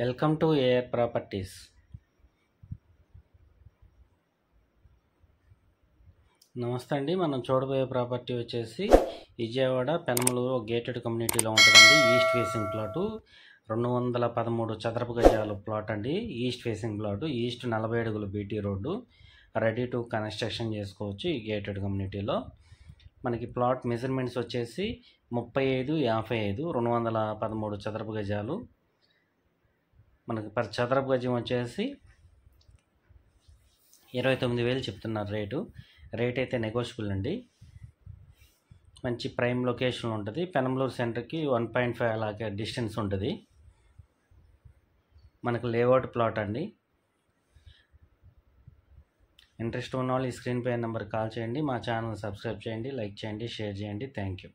Welcome to AR properties. నమస్తే అండి. మనం చూడబోయే ప్రాపర్టీ వచ్చేసి విజయవాడ పెనమలూరు గేటెడ్ కమ్యూనిటీలో ఉంటుందండి. ఈస్ట్ ఫేసింగ్ ప్లాటు 213 చదరపు గజాలు ప్లాట్ అండి. ఈస్ట్ ఫేసింగ్ ప్లాటు, ఈస్ట్ 40 అడుగుల BT road, ready to construction చేసుకోవచ్చు. ఈ గేటెడ్ కమ్యూనిటీలో మనకి ప్లాట్ మెజర్మెంట్స్ వచ్చేసి 35-55 213 చదరపు గజాలు. మనకి పర్ చదరపు గజం వచ్చేసి 29,000 చెప్తున్నారు రేట్ అయితే నెగోషియబుల్ అండి. మంచి ప్రైమ్ లొకేషన్ ఉంటుంది. పెనమలూరు సెంటర్కి 1.5 అలాగే డిస్టెన్స్ ఉంటుంది. మనకు లేఅవుట్ ప్లాట్ అండి. ఇంట్రెస్ట్ ఉన్న వాళ్ళు ఈ స్క్రీన్ పై నెంబర్ కాల్ చేయండి. మా ఛానల్ సబ్స్క్రైబ్ చేయండి, లైక్ చేయండి, షేర్ చేయండి. Thank you.